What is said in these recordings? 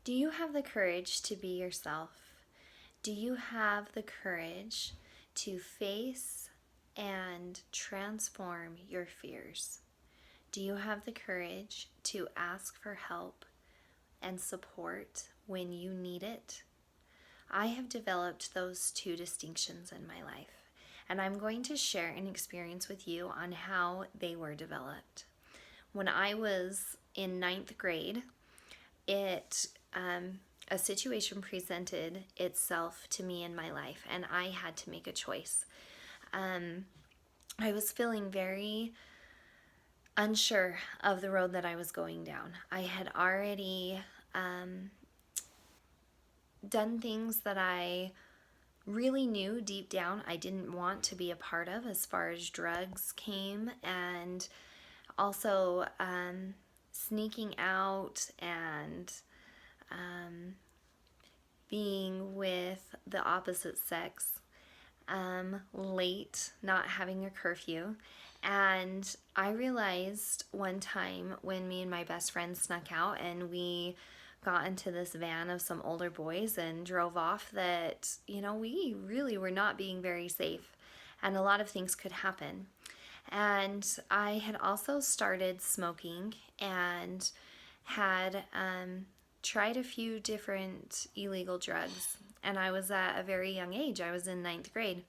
Do you have the courage to be yourself? Do you have the courage to face and transform your fears? Do you have the courage to ask for help and support when you need it? I have developed those two distinctions in my life, and I'm going to share an experience with you on how they were developed. When I was in ninth grade, it a situation presented itself to me in my life, and I had to make a choice. I was feeling very unsure of the road that I was going down. I had already done things that I really knew deep down I didn't want to be a part of, as far as drugs came, and also sneaking out and being with the opposite sex, late, not having a curfew. And I realized one time when me and my best friend snuck out and we got into this van of some older boys and drove off that, we really were not being very safe and a lot of things could happen. And I had also started smoking and had tried a few different illegal drugs. And I was at a very young age. I was in ninth grade.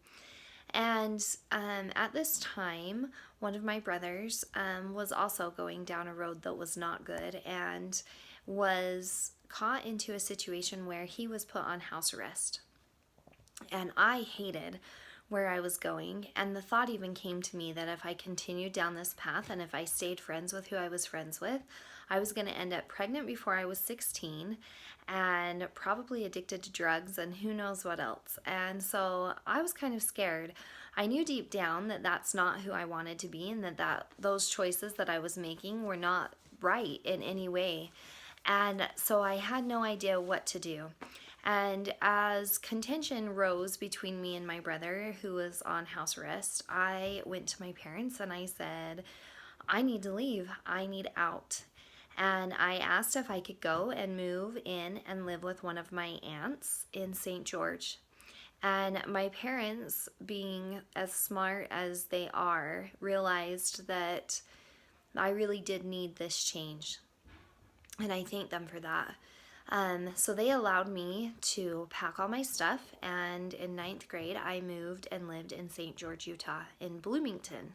And at this time, one of my brothers was also going down a road that was not good and was caught into a situation where he was put on house arrest. And I hated where I was going, and the thought even came to me that if I continued down this path and if I stayed friends with who I was friends with, I was going to end up pregnant before I was 16 and probably addicted to drugs and who knows what else. And so I was kind of scared. I knew deep down that that's not who I wanted to be, and that those choices that I was making were not right in any way. And so I had no idea what to do. And as contention rose between me and my brother, who was on house arrest, I went to my parents and I said, I need to leave. I need out. And I asked if I could go and move in and live with one of my aunts in St. George. And my parents, being as smart as they are, realized that I really did need this change. And I thank them for that. So they allowed me to pack all my stuff, and in ninth grade I moved and lived in St. George, Utah, in Bloomington.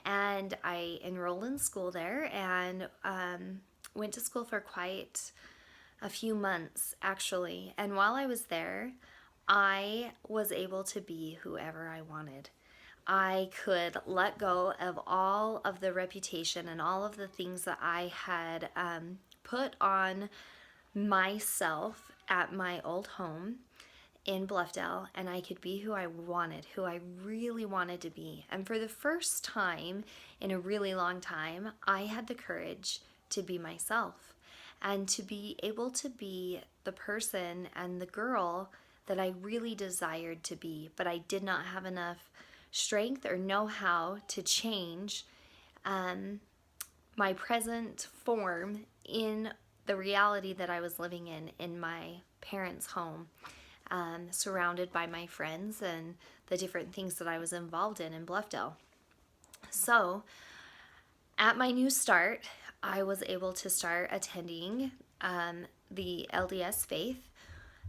And I enrolled in school there and went to school for quite a few months, actually. And while I was there, I was able to be whoever I wanted. I could let go of all of the reputation and all of the things that I had put on myself at my old home in Bluffdale, and I could be who I wanted, who I really wanted to be. And for the first time in a really long time, I had the courage to be myself and to be able to be the person and the girl that I really desired to be, but I did not have enough strength or know-how to change my present form in the reality that I was living in my parents' home, surrounded by my friends and the different things that I was involved in Bluffdale. So at my new start, I was able to start attending the LDS faith,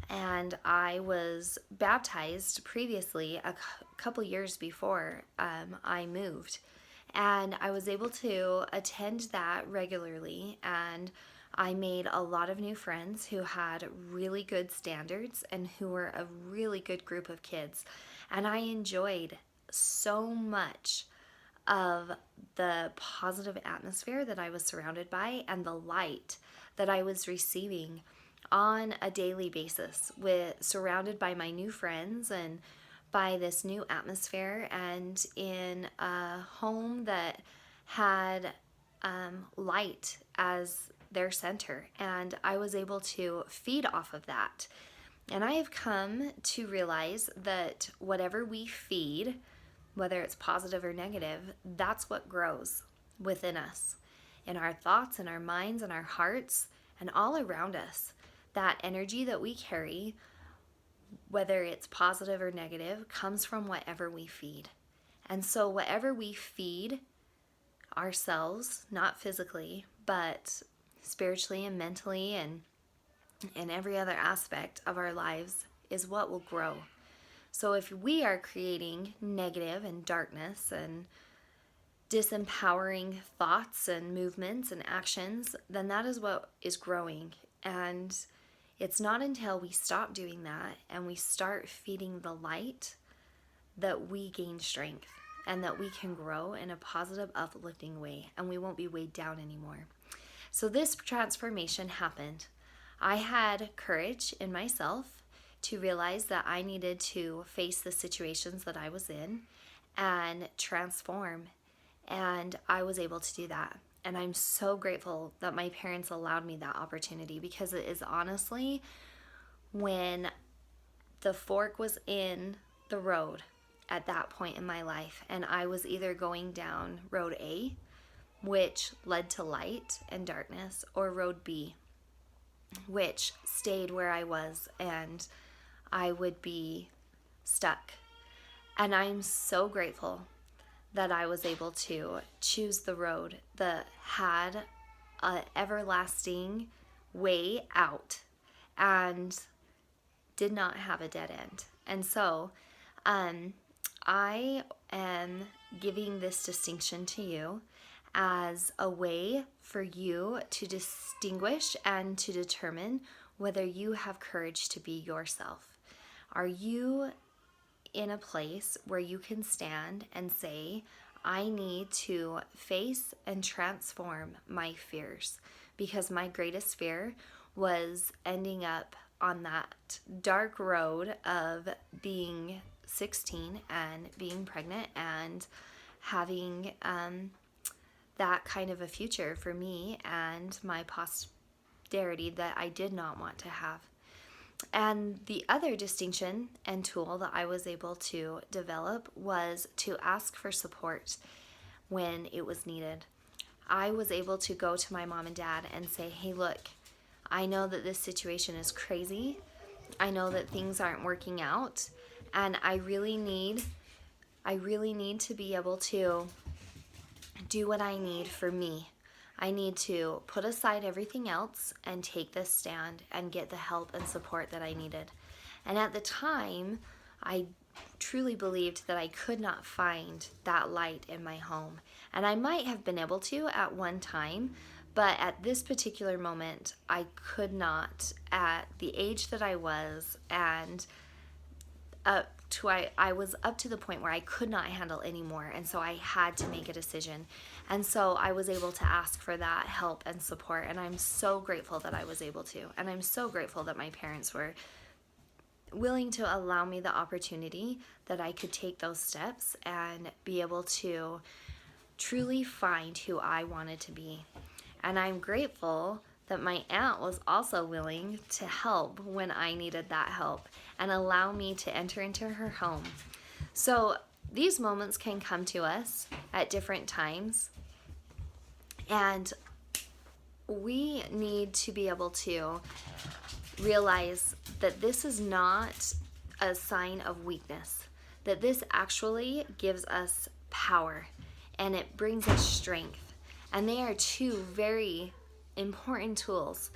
and I was baptized previously a couple years before I moved. And I was able to attend that regularly, and I made a lot of new friends who had really good standards and who were a really good group of kids. And I enjoyed so much of the positive atmosphere that I was surrounded by and the light that I was receiving on a daily basis, surrounded by my new friends and by this new atmosphere, and in a home that had light as their center. And I was able to feed off of that. And I have come to realize that whatever we feed, whether it's positive or negative, that's what grows within us, in our thoughts and our minds and our hearts and all around us. that energy that we carry, whether it's positive or negative, comes from whatever we feed. And so whatever we feed ourselves, not physically, but spiritually and mentally and in every other aspect of our lives, is what will grow. So if we are creating negative and darkness and disempowering thoughts and movements and actions, then that is what is growing. And it's not until we stop doing that and we start feeding the light that we gain strength and that we can grow in a positive, uplifting way, and we won't be weighed down anymore. So this transformation happened. I had courage in myself to realize that I needed to face the situations that I was in and transform. And I was able to do that. And I'm so grateful that my parents allowed me that opportunity, because it is honestly when the fork was in the road at that point in my life, and I was either going down road A, which led to light and darkness, or road B, which stayed where I was and I would be stuck. And I'm so grateful that I was able to choose the road that had an everlasting way out and did not have a dead end. And so I am giving this distinction to you as a way for you to distinguish and to determine whether you have courage to be yourself. Are you in a place where you can stand and say, I need to face and transform my fears? Because my greatest fear was ending up on that dark road of being 16 and being pregnant and having that kind of a future for me and my posterity that I did not want to have. And the other distinction and tool that I was able to develop was to ask for support when it was needed. I was able to go to my mom and dad and say, hey, look, I know that this situation is crazy. I know that things aren't working out, and I really need to be able to do what I need for me. I need to put aside everything else and take this stand and get the help and support that I needed. And at the time, I truly believed that I could not find that light in my home. And I might have been able to at one time, but at this particular moment, I could not, at the age that I was, and I was up to the point where I could not handle anymore, and so I had to make a decision. And so I was able to ask for that help and support, and I'm so grateful that I was able to. And I'm so grateful that my parents were willing to allow me the opportunity that I could take those steps and be able to truly find who I wanted to be. And I'm grateful that my aunt was also willing to help when I needed that help and allow me to enter into her home. So these moments can come to us at different times, and we need to be able to realize that this is not a sign of weakness, that this actually gives us power and it brings us strength. And they are two very important tools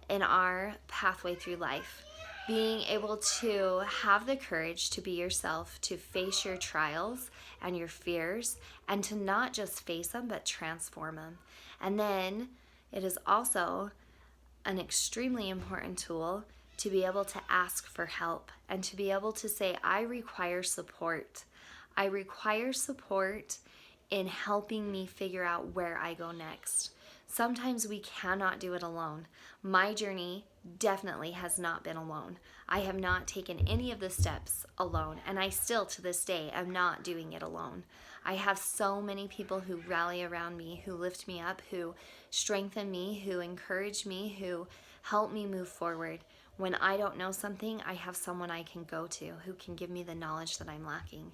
in our pathway through life. Being able to have the courage to be yourself, to face your trials and your fears, and to not just face them, but transform them. And then it is also an extremely important tool to be able to ask for help and to be able to say, I require support. I require support in helping me figure out where I go next. Sometimes we cannot do it alone. My journey definitely has not been alone. I have not taken any of the steps alone, and I still to this day am not doing it alone. I have so many people who rally around me, who lift me up, who strengthen me, who encourage me, who help me move forward. When I don't know something, I have someone I can go to who can give me the knowledge that I'm lacking.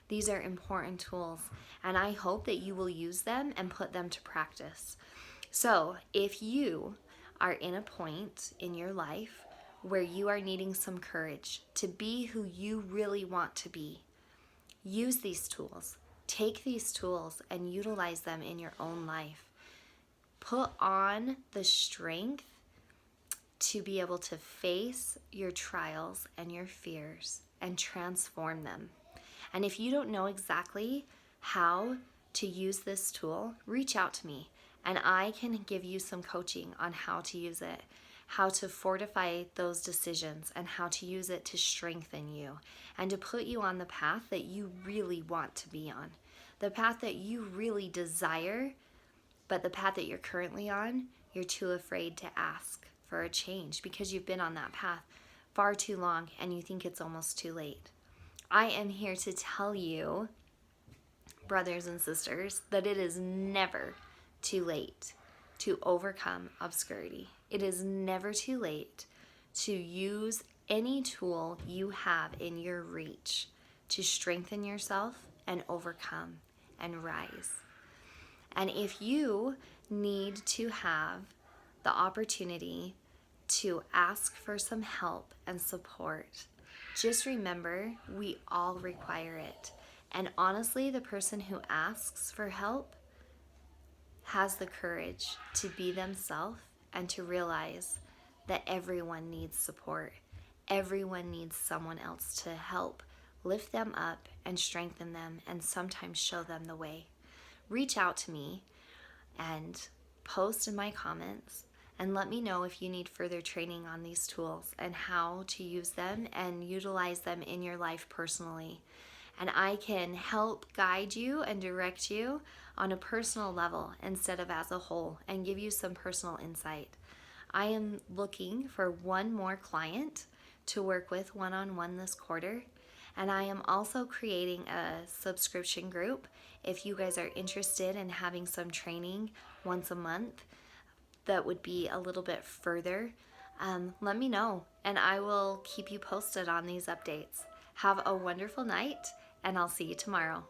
These are important tools, and I hope that you will use them and put them to practice. So if you are in a point in your life where you are needing some courage to be who you really want to be, use these tools. Take these tools and utilize them in your own life. Put on the strength to be able to face your trials and your fears and transform them. And if you don't know exactly how to use this tool, reach out to me and I can give you some coaching on how to use it, how to fortify those decisions, and how to use it to strengthen you and to put you on the path that you really want to be on, the path that you really desire, but the path that you're currently on, you're too afraid to ask for a change because you've been on that path far too long and you think it's almost too late. I am here to tell you, brothers and sisters, that it is never too late to overcome obscurity. It is never too late to use any tool you have in your reach to strengthen yourself and overcome and rise. And if you need to have the opportunity to ask for some help and support, just remember we all require it. And honestly, the person who asks for help has the courage to be themselves and to realize that everyone needs support. Everyone needs someone else to help lift them up and strengthen them and sometimes show them the way. Reach out to me and post in my comments and let me know if you need further training on these tools and how to use them and utilize them in your life personally. And I can help guide you and direct you on a personal level instead of as a whole and give you some personal insight. I am looking for one more client to work with one-on-one this quarter. And I am also creating a subscription group if you guys are interested in having some training once a month that would be a little bit further. Let me know and I will keep you posted on these updates. Have a wonderful night and I'll see you tomorrow.